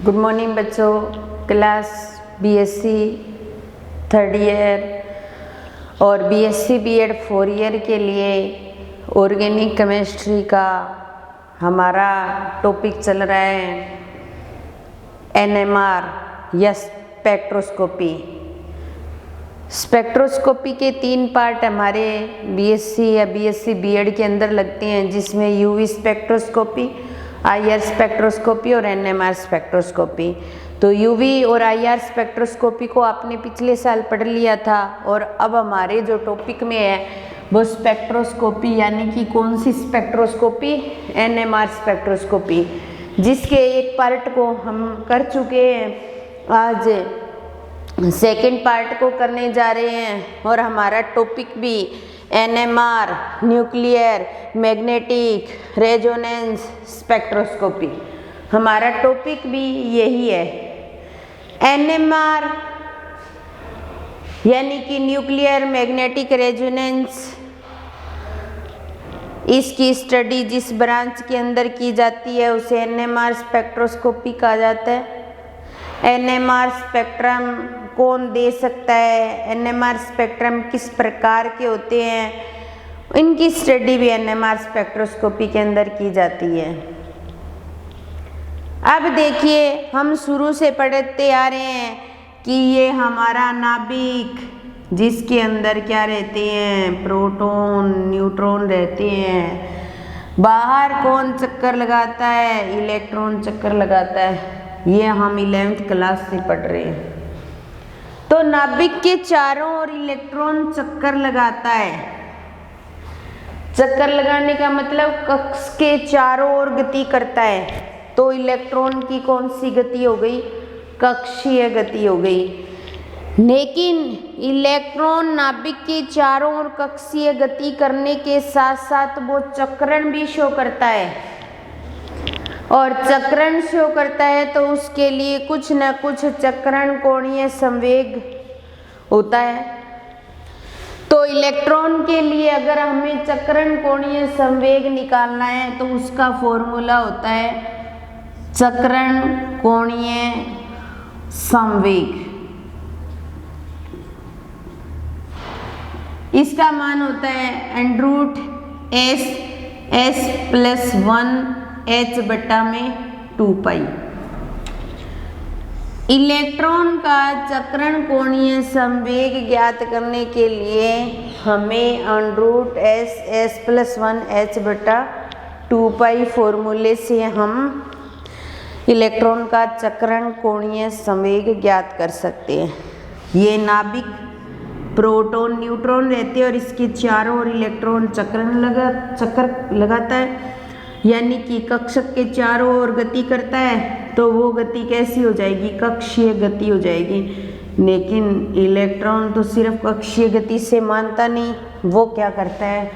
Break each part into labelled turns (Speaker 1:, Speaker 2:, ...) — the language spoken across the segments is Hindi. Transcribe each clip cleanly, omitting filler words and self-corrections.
Speaker 1: गुड मॉर्निंग बच्चों। क्लास बीएससी थर्ड ईयर और बीएससी बीएड 4 ईयर के लिए ऑर्गेनिक केमिस्ट्री का हमारा टॉपिक चल रहा है एनएमआर या स्पेक्ट्रोस्कोपी। स्पेक्ट्रोस्कोपी के 3 पार्ट हमारे बीएससी या बीएससी बीएड के अंदर लगते हैं, जिसमें यूवी स्पेक्ट्रोस्कोपी, आईआर स्पेक्ट्रोस्कोपी और एनएमआर स्पेक्ट्रोस्कोपी। तो यूवी और आईआर स्पेक्ट्रोस्कोपी को आपने पिछले साल पढ़ लिया था और अब हमारे जो टॉपिक में है वो स्पेक्ट्रोस्कोपी, यानी कि कौन सी स्पेक्ट्रोस्कोपी? एनएमआर स्पेक्ट्रोस्कोपी, जिसके एक पार्ट को हम कर चुके हैं। आज सेकेंड पार्ट को करने जा रहे हैं और हमारा टॉपिक भी NMR nuclear magnetic resonance spectroscopy. हमारा टॉपिक भी यही है। एनएमआर यानी कि न्यूक्लियर मैग्नेटिक रेजोनेंस, इसकी स्टडी जिस ब्रांच के अंदर की जाती है उसे एनएमआर स्पेक्ट्रोस्कोपी कहा जाता है। एनएमआर स्पेक्ट्रम कौन दे सकता है, एनएमआर स्पेक्ट्रम किस प्रकार के होते हैं, इनकी स्टडी भी एनएमआर स्पेक्ट्रोस्कोपी के अंदर की जाती है। अब देखिए, हम शुरू से पढ़ते आ रहे हैं कि ये हमारा नाभिक, जिसके अंदर क्या रहते हैं? प्रोटॉन न्यूट्रॉन रहते हैं। बाहर कौन चक्कर लगाता है? इलेक्ट्रॉन चक्कर लगाता है। ये हम 11th क्लास से पढ़ रहे हैं। तो नाभिक के चारों ओर इलेक्ट्रॉन चक्कर लगाता है। चक्कर लगाने का मतलब कक्ष के चारों ओर गति करता है। तो इलेक्ट्रॉन की कौन सी गति हो गई? कक्षीय गति हो गई। लेकिन इलेक्ट्रॉन नाभिक के चारों ओर कक्षीय गति करने के साथ साथ वो चक्रण भी शो करता है। और चक्रण शो करता है तो उसके लिए कुछ न कुछ चक्रण कोणीय संवेग होता है। तो इलेक्ट्रॉन के लिए अगर हमें चक्रण कोणीय संवेग निकालना है तो उसका फॉर्मूला होता है चक्रण कोणीय संवेग। इसका मान होता है √s+1 h/2π। इलेक्ट्रॉन का चक्रण कोणीय संवेग ज्ञात करने के लिए हमें √s+1 h/2π फॉर्मूले से हम इलेक्ट्रॉन का चक्रण कोणीय संवेग ज्ञात कर सकते हैं। ये नाभिक प्रोटॉन न्यूट्रॉन रहते हैं और इसके चारों ओर इलेक्ट्रॉन चक्कर लगाता है, यानी कि कक्षक के चारों ओर गति करता है। तो वो गति कैसी हो जाएगी? कक्षीय गति हो जाएगी। लेकिन इलेक्ट्रॉन तो सिर्फ कक्षीय गति से मानता नहीं, वो क्या करता है?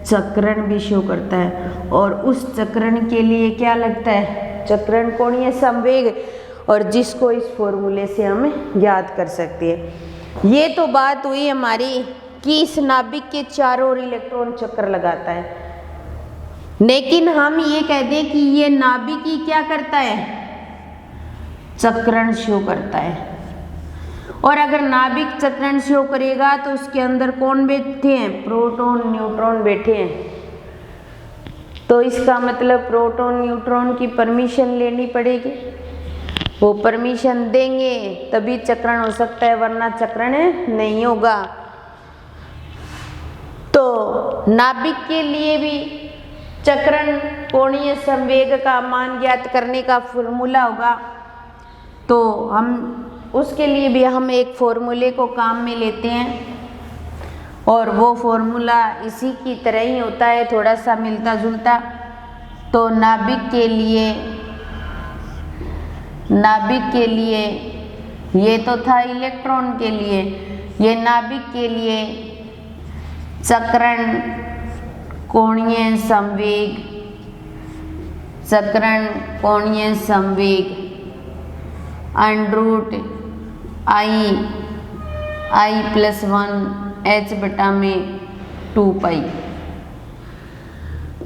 Speaker 1: चक्रण भी शो करता है। और उस चक्रण के लिए क्या लगता है? चक्रण कोणीय संवेग, और जिसको इस फॉर्मूले से हम याद कर सकते हैं। ये तो बात हुई हमारी कि इस नाभिक के चारों ओर इलेक्ट्रॉन चक्कर लगाता है। लेकिन हम ये कह दें कि ये नाभिक ही क्या करता है? चक्रण शो करता है। और अगर नाभिक चक्रण शो करेगा तो उसके अंदर कौन बैठे हैं? प्रोटॉन न्यूट्रॉन बैठे हैं। तो इसका मतलब प्रोटॉन न्यूट्रॉन की परमिशन लेनी पड़ेगी। वो परमिशन देंगे तभी चक्रण हो सकता है, वरना चक्रण नहीं होगा। तो नाभिक के लिए भी चक्रण कोणीय संवेग का मान ज्ञात करने का फॉर्मूला होगा। तो हम उसके लिए भी हम एक फॉर्मूले को काम में लेते हैं और वो फॉर्मूला इसी की तरह ही होता है, थोड़ा सा मिलता जुलता। तो नाभिक के लिए ये तो था इलेक्ट्रॉन के लिए, ये नाभिक के लिए चक्रण कोणीय संवेग √I+1 h/2π।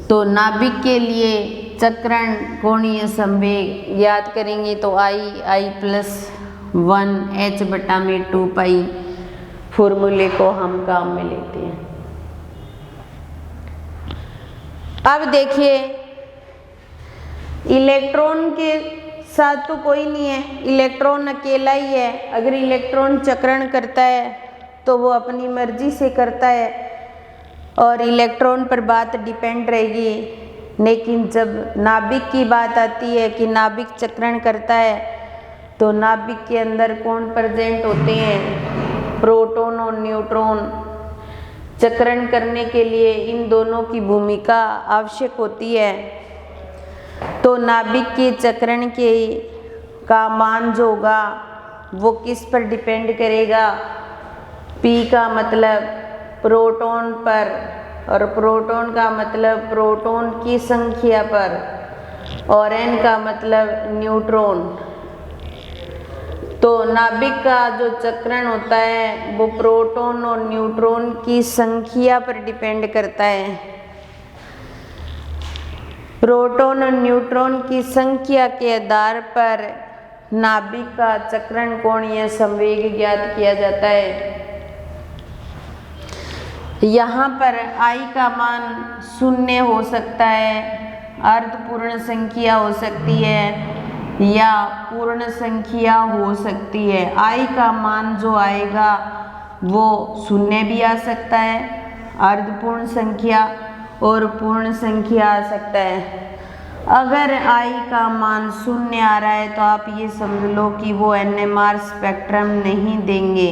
Speaker 1: तो नाभिक के लिए चक्रण कोणीय संवेग ज्ञात करेंगे तो I+1h/2π फॉर्मूले को हम काम में लेते हैं। अब देखिए इलेक्ट्रॉन के साथ तो कोई नहीं है, इलेक्ट्रॉन अकेला ही है। अगर इलेक्ट्रॉन चक्रण करता है तो वो अपनी मर्जी से करता है और इलेक्ट्रॉन पर बात डिपेंड रहेगी। लेकिन जब नाभिक की बात आती है कि नाभिक चक्रण करता है तो नाभिक के अंदर कौन प्रेजेंट होते हैं? प्रोटॉन और न्यूट्रॉन। चक्रण करने के लिए इन दोनों की भूमिका आवश्यक होती है। तो नाभिक के चक्रण के का मान जो होगा वो किस पर डिपेंड करेगा? P का मतलब प्रोटॉन पर और प्रोटॉन का मतलब प्रोटॉन की संख्या पर और N का मतलब न्यूट्रॉन। तो नाभिक का जो चक्रण होता है वो प्रोटॉन और न्यूट्रॉन की संख्या पर डिपेंड करता है। प्रोटॉन और न्यूट्रॉन की संख्या के आधार पर नाभिक का चक्रण कोणीय संवेग ज्ञात किया जाता है। यहाँ पर I का मान 0 हो सकता है, अर्धपूर्ण संख्या हो सकती है या पूर्ण संख्या हो सकती है। I का मान जो आएगा वो 0 भी आ सकता है, अर्धपूर्ण संख्या और पूर्ण संख्या आ सकता है। अगर I का मान 0 आ रहा है तो आप ये समझ लो कि वो NMR स्पेक्ट्रम नहीं देंगे,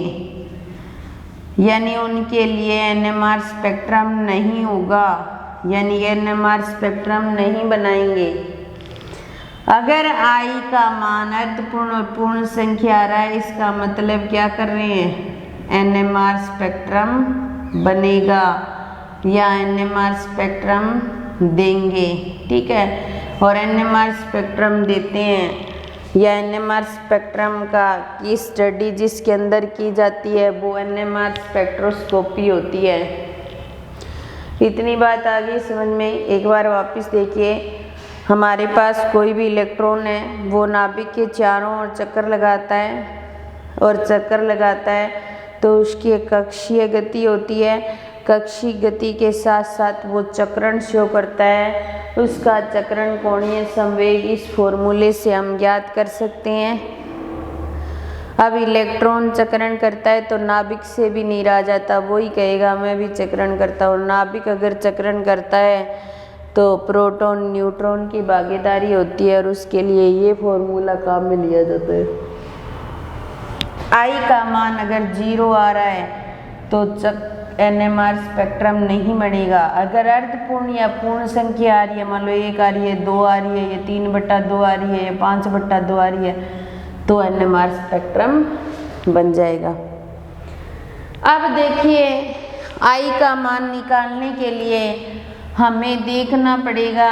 Speaker 1: यानी उनके लिए NMR स्पेक्ट्रम नहीं होगा, यानी NMR स्पेक्ट्रम नहीं बनाएंगे। अगर I का मान अर्धपूर्ण और पूर्ण संख्या आ रहा है इसका मतलब क्या कर रहे हैं? NMR स्पेक्ट्रम बनेगा या NMR स्पेक्ट्रम देंगे, ठीक है। और NMR स्पेक्ट्रम देते हैं या NMR स्पेक्ट्रम का की स्टडी जिसके अंदर की जाती है वो NMR स्पेक्ट्रोस्कोपी होती है। इतनी बात आ गई समझ में। एक बार वापस देखिए, हमारे पास कोई भी इलेक्ट्रॉन है वो नाभिक के चारों ओर चक्कर लगाता है और चक्कर लगाता है तो उसकी एक कक्षीय गति होती है। कक्षीय गति के साथ साथ वो चक्रण शो करता है, उसका चक्रण कोणीय संवेग इस फॉर्मूले से हम ज्ञात कर सकते हैं। अब इलेक्ट्रॉन चक्रण करता है तो नाभिक से भी नहीं रह जाता, वो ही कहेगा मैं भी चक्रण करता हूँ। नाभिक अगर चक्रण करता है तो प्रोटॉन न्यूट्रॉन की भागीदारी होती है और उसके लिए ये फॉर्मूला काम में लिया जाता है। I का मान अगर 0 आ रहा है तो NMR स्पेक्ट्रम नहीं बनेगा। अगर अर्धपूर्ण या पूर्ण संख्या आ रही है, मान लो 1 आ रही है, 2 आ रही है, या 3/2 आ रही है, या 5/2 आ रही है तो NMR स्पेक्ट्रम बन जाएगा। अब देखिए I का मान निकालने के लिए हमें देखना पड़ेगा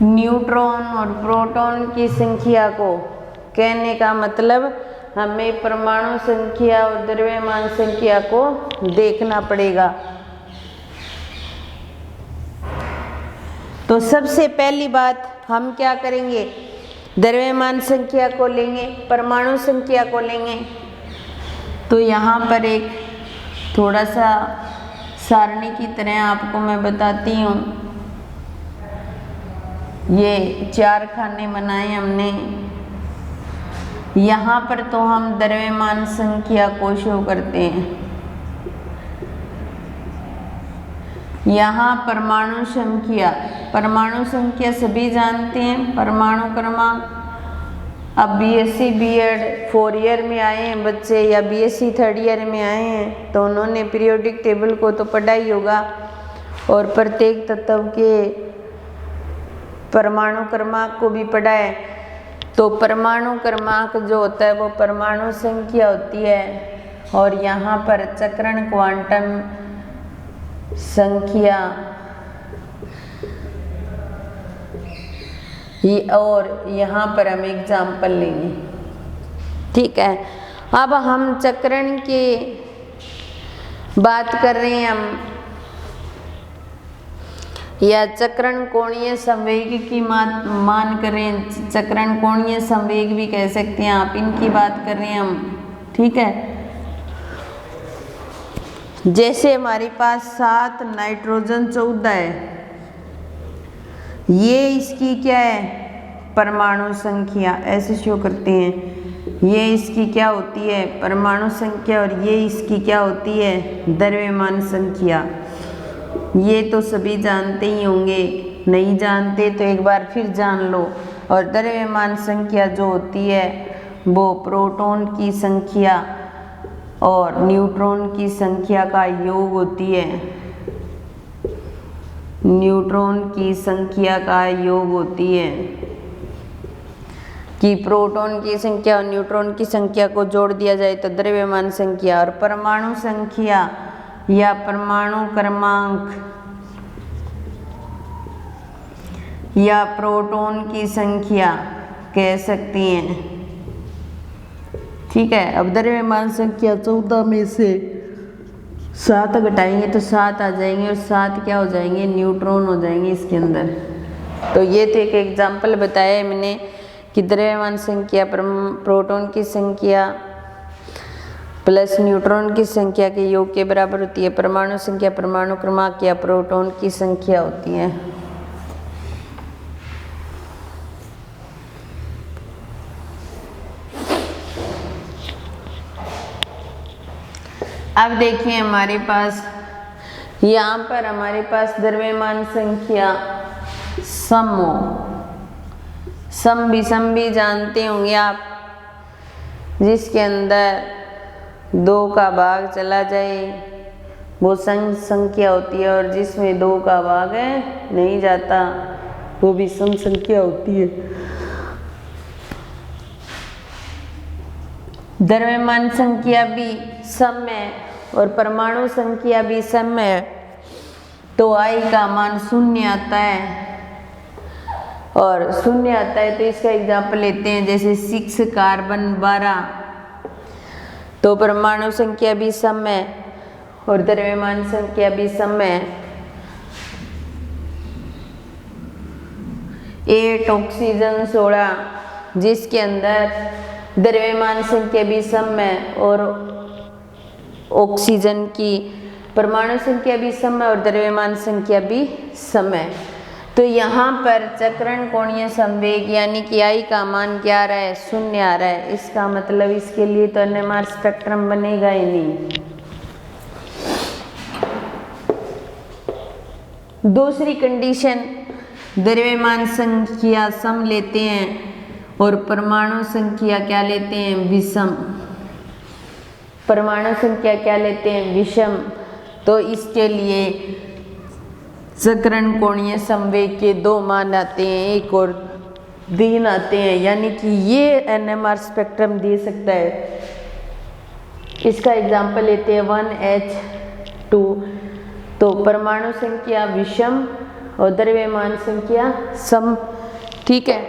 Speaker 1: न्यूट्रॉन और प्रोटॉन की संख्या को। कहने का मतलब हमें परमाणु संख्या और द्रव्यमान संख्या को देखना पड़ेगा। तो सबसे पहली बात हम क्या करेंगे? द्रव्यमान संख्या को लेंगे, परमाणु संख्या को लेंगे। तो यहाँ पर एक थोड़ा सा सारणी की तरह आपको मैं बताती हूँ। ये 4 खाने बनाए हमने। यहाँ पर तो हम द्रव्यमान संख्या को शो करते हैं। यहाँ परमाणु संख्या सभी जानते हैं, परमाणु क्रमांक। अब BSc B.Ed 4 ईयर में आए हैं बच्चे या BSc 3rd ईयर में आए हैं तो उन्होंने पीरियोडिक टेबल को तो पढ़ा ही होगा और प्रत्येक तत्व के परमाणु क्रमांक को भी पढ़ा है। तो परमाणु क्रमांक जो होता है वो परमाणु संख्या होती है और यहाँ पर चक्रण क्वांटम संख्या और यहाँ पर हम एग्जाम्पल लेंगे, ठीक है। अब हम चक्रण की बात कर रहे हैं हम। या चक्रण कोणीय संवेग की मान करें, चक्रण कोणीय संवेग भी कह सकते हैं आप, इनकी बात कर रहे हैं हम, ठीक है। जैसे हमारे पास 7 नाइट्रोजन 14 है, ये इसकी क्या है, परमाणु संख्या, ऐसे शो करते हैं। ये इसकी क्या होती है, परमाणु संख्या, और ये इसकी क्या होती है, द्रव्यमान संख्या। ये तो सभी जानते ही होंगे, नहीं जानते तो एक बार फिर जान लो। और द्रव्यमान संख्या जो होती है वो प्रोटॉन की संख्या और न्यूट्रॉन की संख्या का योग होती है, न्यूट्रॉन की संख्या का योग होती है। कि प्रोटॉन की संख्या और न्यूट्रॉन की संख्या को जोड़ दिया जाए तो द्रव्यमान संख्या, और परमाणु संख्या या परमाणु क्रमांक या प्रोटॉन की संख्या कह सकते हैं, ठीक है। अब द्रव्यमान संख्या 14 में से 7 घटाएंगे तो 7 आ जाएंगे, और 7 क्या हो जाएंगे, न्यूट्रॉन हो जाएंगे इसके अंदर। तो ये तो एक एग्जाम्पल बताया है मैंने कि द्रव्यमान संख्या प्रोटॉन की संख्या प्लस न्यूट्रॉन की संख्या के योग के बराबर होती है। परमाणु संख्या परमाणु क्रमांक या प्रोटॉन की संख्या होती है। अब देखिए हमारे पास यहाँ पर हमारे पास द्रव्यमान संख्या सम हो, सम विषम भी जानते होंगे आप, जिसके अंदर 2 का भाग चला जाए वो सम संख्या होती है, और जिसमें 2 का भाग नहीं जाता वो भी सम संख्या होती है। द्रव्यमान संख्या भी सम है और परमाणु संख्या भी सम है, तो I का मान 0 आता है, और 0 आता है तो इसका एग्जाम्पल लेते हैं, जैसे 6 कार्बन 12, तो परमाणु संख्या भी सम है और द्रव्यमान संख्या भी सम है। 8 ऑक्सीजन 16, जिसके अंदर द्रव्यमान संख्या भी सम है और ऑक्सीजन की परमाणु संख्या भी सम है और द्रव्यमान संख्या भी सम है। तो यहाँ पर चक्रण कोणीय संवेग यानी कि I का मान क्या आ रहा है, 0 आ रहा है। इसका मतलब इसके लिए तो NMR स्पेक्ट्रम बनेगा ही नहीं। दूसरी कंडीशन, द्रव्यमान संख्या सम लेते हैं और परमाणु संख्या क्या लेते हैं, विषम। परमाणु संख्या क्या लेते हैं, विषम। तो इसके लिए चक्रण कोणीय संवेग के 2 मान आते हैं, 1 और 3 आते हैं, यानी कि ये NMR स्पेक्ट्रम दे सकता है। इसका एग्जाम्पल लेते हैं 1H2, तो परमाणु संख्या विषम और द्रव्यमान संख्या सम, ठीक है।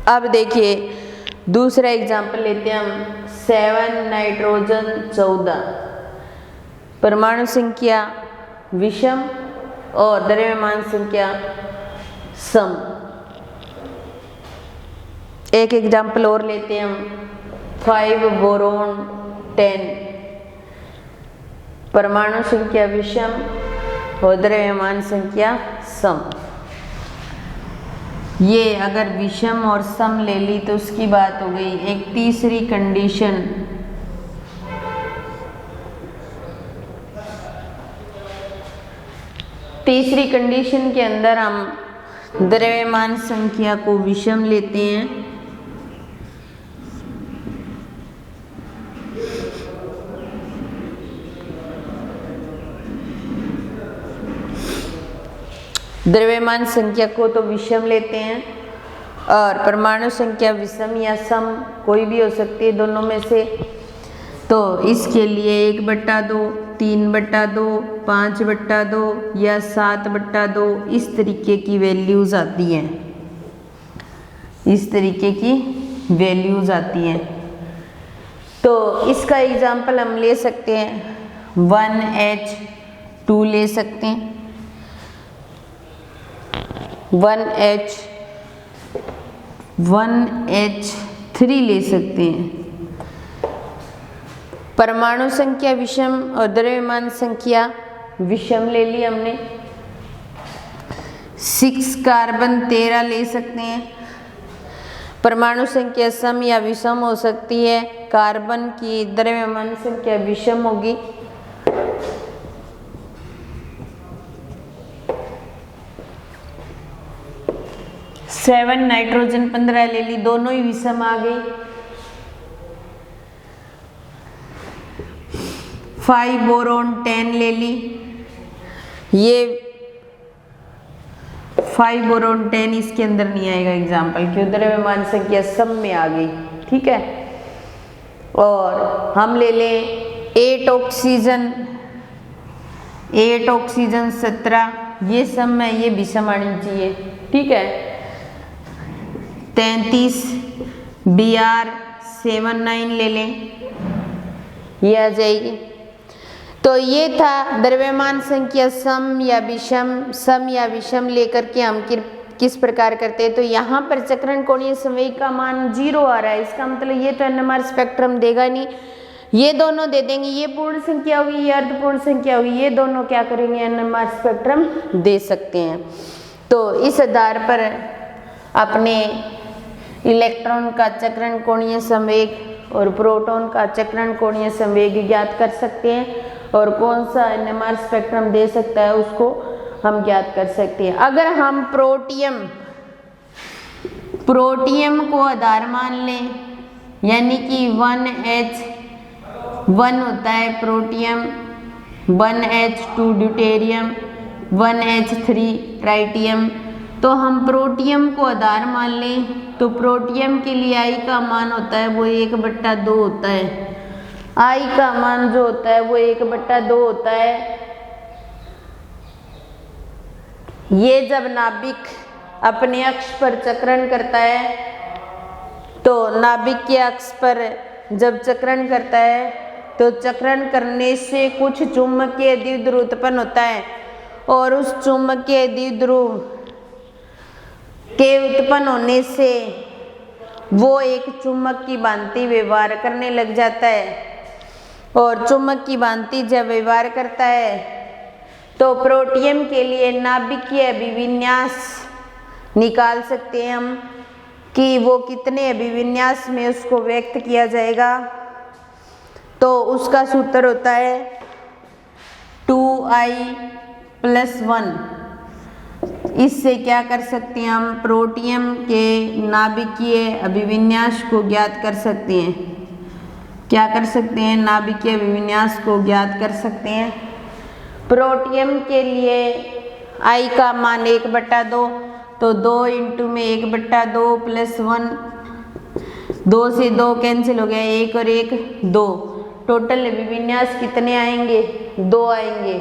Speaker 1: अब देखिए दूसरा एग्जाम्पल लेते हैं हम 7 नाइट्रोजन 14, परमाणु संख्या विषम और द्रव्यमान संख्या सम। एक एग्जाम्पल और लेते हैं हम 5 बोरोन 10, परमाणु संख्या विषम और द्रव्यमान संख्या सम। ये अगर विषम और सम ले ली तो उसकी बात हो गई। एक तीसरी कंडीशन, तीसरी कंडीशन के अंदर हम द्रव्यमान संख्या को विषम लेते हैं द्रव्यमान संख्या को तो विषम लेते हैं और परमाणु संख्या विषम या सम कोई भी हो सकती है दोनों में से। तो इसके लिए 1/2, 3/2, 5/2 या 7/2 इस तरीके की वैल्यूज आती हैं, इस तरीके की वैल्यूज आती हैं। तो इसका एग्जाम्पल हम ले सकते हैं 2 ले सकते हैं, 1H3 ले सकते हैं। परमाणु संख्या विषम और द्रव्यमान संख्या विषम ले ली हमने। 6 कार्बन 13 ले सकते हैं। परमाणु संख्या सम या विषम हो सकती है, कार्बन की द्रव्यमान संख्या विषम होगी। 7 नाइट्रोजन 15 ले ली, दोनों ही विषम आ गई। 5 बोरोन 10 ले ली, ये 5 बोरोन 10 इसके अंदर नहीं आएगा एग्जाम्पल, क्यों द्रव्यमान संख्या सम में आ गई, ठीक है। और हम ले लें 8 ऑक्सीजन 17, ये सम में, ये विषम आनी चाहिए, ठीक है। 33 Br79 ले लें, ये आ जाएगी। तो ये था द्रव्यमान संख्या सम या विषम लेकर के हम किस प्रकार करते हैं। तो यहाँ पर चक्रण कोणीय संवेग का मान 0 आ रहा है, इसका मतलब ये तो NMR स्पेक्ट्रम देगा नहीं, ये दोनों दे देंगे, ये पूर्ण संख्या होगी, ये अर्धपूर्ण संख्या होगी, ये दोनों क्या करेंगे, NMR स्पेक्ट्रम दे सकते हैं। तो इस आधार पर अपने इलेक्ट्रॉन का चक्रण कोणीय संवेग और प्रोटॉन का चक्रण कोणीय संवेग ज्ञात कर सकते हैं, और कौन सा NMR स्पेक्ट्रम दे सकता है उसको हम ज्ञात कर सकते हैं। अगर हम प्रोटियम को आधार मान लें, यानी कि 1H1 होता है protium, 1H2 deuterium, 1H3 tritium, तो हम प्रोटियम को आधार मान लें तो प्रोटियम के लिए I का मान होता है वो 1/2 होता है। I का मान जो होता है वो 1/2 होता है। ये जब नाभिक अपने अक्ष पर चक्रण करता है, तो नाभिक के अक्ष पर जब चक्रण करता है तो चक्रण करने से कुछ चुंबकीय द्विध्रुव उत्पन्न होता है, और उस चुंबकीय द्विध्रुव के उत्पन्न होने से वो एक चुंबक की भांति व्यवहार करने लग जाता है, और चुंबक की भांति जब व्यवहार करता है तो प्रोटियम के लिए नाभिकीय अभिविन्यास निकाल सकते हैं हम कि वो कितने अभिविन्यास में उसको व्यक्त किया जाएगा। तो उसका सूत्र होता है 2I+1। इससे क्या कर सकते हैं, हम प्रोटियम के नाभिकीय अभिविन्यास को ज्ञात कर सकते हैं। क्या कर सकते हैं, नाभिकीय अभिविन्यास को ज्ञात कर सकते हैं। प्रोटियम के लिए I का मान 1/2, तो 2 × में 1/2 + 1, 2 से 2 कैंसिल हो गया, 1 और 1 2, टोटल अभिविन्यास कितने आएंगे, 2 आएंगे।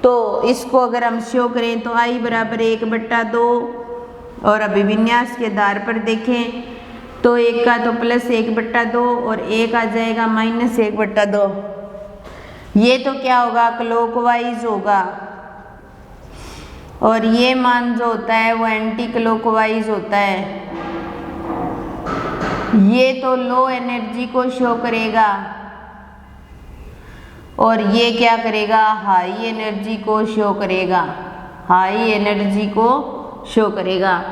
Speaker 1: तो इसको अगर हम शो करें तो I बराबर 1/2, और अभिविन्यास के आधार पर देखें तो 1 का तो +1/2 और 1 आ जाएगा -1/2। ये तो क्या होगा, क्लॉकवाइज होगा, और ये मान जो होता है वो एंटी क्लॉकवाइज होता है। ये तो लो एनर्जी को शो करेगा, और ये क्या करेगा, हाई एनर्जी को शो करेगा, हाई एनर्जी को शो करेगा।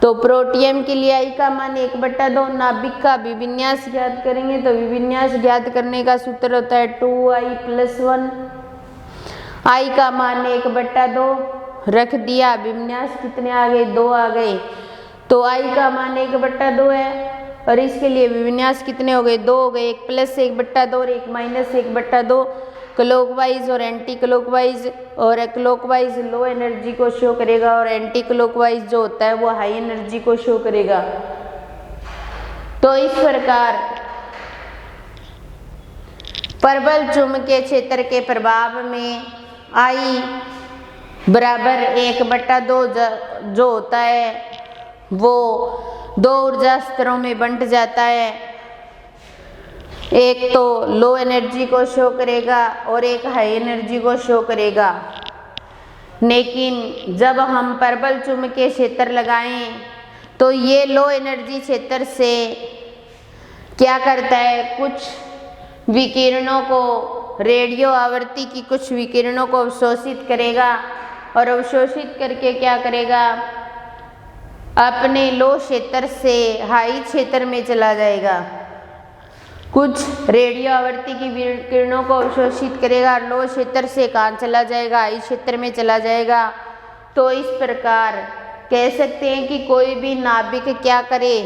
Speaker 1: तो प्रोटियम के लिए I का मान 1/2, नाभिक का अभिविन्यास ज्ञात करेंगे तो अभिविन्यास ज्ञात करने का सूत्र होता है 2I+1। I का मान 1/2 रख दिया, अभिविन्यास कितने आ गए, 2 आ गए। तो I का मान 1/2 है, और इसके लिए अभिविन्यास कितने हो गए, 2 हो गए, 1 +1/2 और 1 -1/2, क्लॉकवाइज और एंटी क्लॉकवाइज। और क्लॉकवाइज लो एनर्जी को शो करेगा, और एंटी क्लॉकवाइज जो होता है वो हाई एनर्जी को शो करेगा। तो इस प्रकार प्रबल चुंबकीय क्षेत्र के प्रभाव में I बराबर 1/2 जो होता है वो 2 ऊर्जा स्तरों में बंट जाता है, एक तो लो एनर्जी को शो करेगा और एक हाई एनर्जी को शो करेगा। लेकिन जब हम परबल चुंबकीय क्षेत्र लगाएं तो ये लो एनर्जी क्षेत्र से क्या करता है, कुछ विकिरणों को, रेडियो आवृत्ति की कुछ विकिरणों को अवशोषित करेगा और अवशोषित करके क्या करेगा, अपने लो क्षेत्र से हाई क्षेत्र में चला जाएगा। कुछ रेडियो आवृत्ति की विकिरणों को अवशोषित करेगा, लो क्षेत्र से कहाँ चला जाएगा, हाई क्षेत्र में चला जाएगा। तो इस प्रकार कह सकते हैं कि कोई भी नाभिक क्या करे,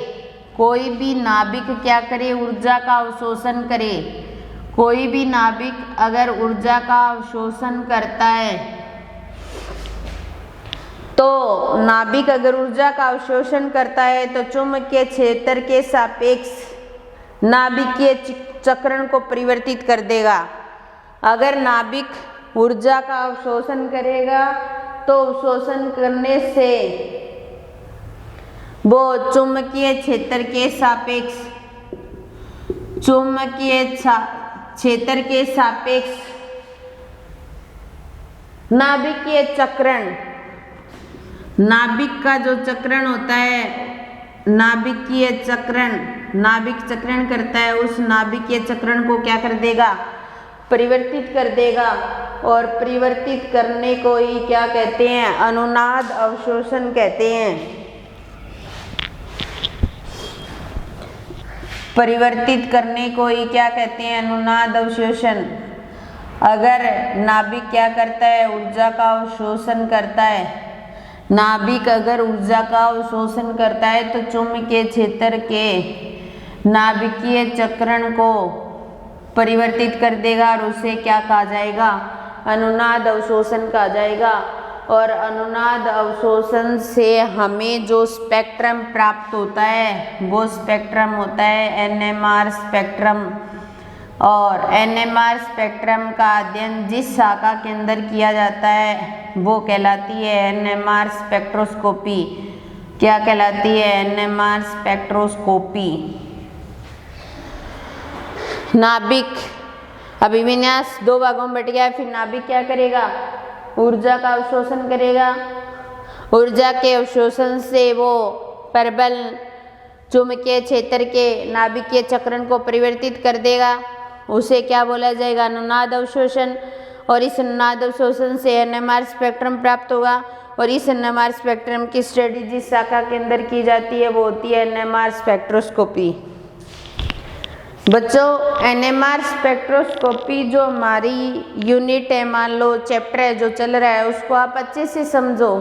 Speaker 1: कोई भी नाभिक क्या करे, ऊर्जा का अवशोषण करे। कोई भी नाभिक अगर ऊर्जा का अवशोषण करता है तो नाभिक अगर ऊर्जा का अवशोषण करता है तो चुंबकीय क्षेत्र के सापेक्ष नाभिकीय चक्रण को परिवर्तित कर देगा। अगर नाभिक ऊर्जा का अवशोषण करेगा तो अवशोषण करने से वो चुंबकीय क्षेत्र के सापेक्ष, चुंबकीय क्षेत्र के सापेक्ष नाभिकीय चक्रण, नाभिक का जो चक्रण होता है, नाभिकीय चक्रण, नाभिक चक्रण करता है, उस नाभिकीय चक्रण को क्या कर देगा, परिवर्तित कर देगा। और परिवर्तित करने को ही क्या कहते हैं, अनुनाद अवशोषण कहते हैं। परिवर्तित करने को ही क्या कहते हैं, अनुनाद अवशोषण। अगर नाभिक क्या करता है, ऊर्जा का अवशोषण करता है, नाभिक अगर ऊर्जा का अवशोषण करता है तो चुंबकीय क्षेत्र के नाभिकीय चक्रण को परिवर्तित कर देगा और उसे क्या कहा जाएगा, अनुनाद अवशोषण कहा जाएगा। और अनुनाद अवशोषण से हमें जो स्पेक्ट्रम प्राप्त होता है वो स्पेक्ट्रम होता है एनएमआर स्पेक्ट्रम। और एनएमआर स्पेक्ट्रम का अध्ययन जिस शाखा के अंदर किया जाता है वो कहलाती है एनएमआर स्पेक्ट्रोस्कोपी। क्या कहलाती है, एनएमआर स्पेक्ट्रोस्कोपी। नाभिक अभिविन्यास दो भागों में बट गया, फिर नाभिक क्या करेगा, ऊर्जा का अवशोषण करेगा। ऊर्जा के अवशोषण से वो परबल चुंबकीय क्षेत्र के नाभिकीय चक्रण को परिवर्तित कर देगा, उसे क्या बोला जाएगा, अनुनाद अवशोषण। और इस अनुनाद अवशोषण से एनएमआर स्पेक्ट्रम प्राप्त होगा। और इस एनएमआर स्पेक्ट्रम की स्टडी जिस शाखा के अंदर की जाती है वो होती है एनएमआर स्पेक्ट्रोस्कोपी। बच्चों, एनएमआर स्पेक्ट्रोस्कोपी जो हमारी यूनिट है, मान लो चैप्टर है जो चल रहा है, उसको आप अच्छे से समझो।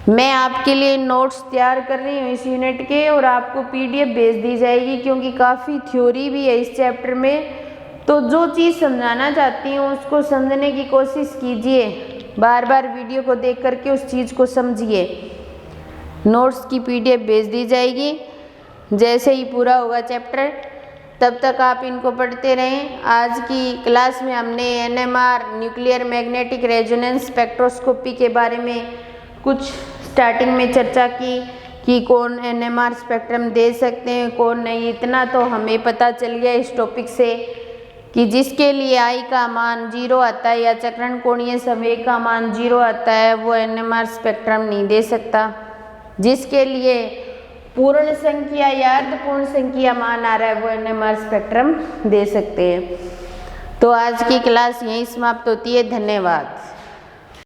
Speaker 1: मैं आपके लिए नोट्स तैयार कर रही हूँ इस यूनिट के और आपको पीडीएफ भेज दी जाएगी, क्योंकि काफ़ी थ्योरी भी है इस चैप्टर में। तो जो चीज़ समझाना चाहती हूँ उसको समझने की कोशिश कीजिए, बार बार वीडियो को देख करके उस चीज़ को समझिए। नोट्स की पीडीएफ भेज दी जाएगी जैसे ही पूरा होगा चैप्टर, तब तक आप इनको पढ़ते रहें। आज की क्लास में हमने NMR nuclear magnetic resonance spectroscopy के बारे में कुछ स्टार्टिंग में चर्चा की कि कौन एनएमआर स्पेक्ट्रम दे सकते हैं, कौन नहीं। इतना तो हमें पता चल गया इस टॉपिक से कि जिसके लिए आई का मान 0 आता है या चक्रण कोणीय संवेग का मान 0 आता है वो एनएमआर स्पेक्ट्रम नहीं दे सकता। जिसके लिए पूर्ण संख्या या अर्धपूर्ण संख्या मान आ रहा है वो एनएमआर स्पेक्ट्रम दे सकते हैं। तो आज की क्लास यहीं समाप्त होती है। धन्यवाद।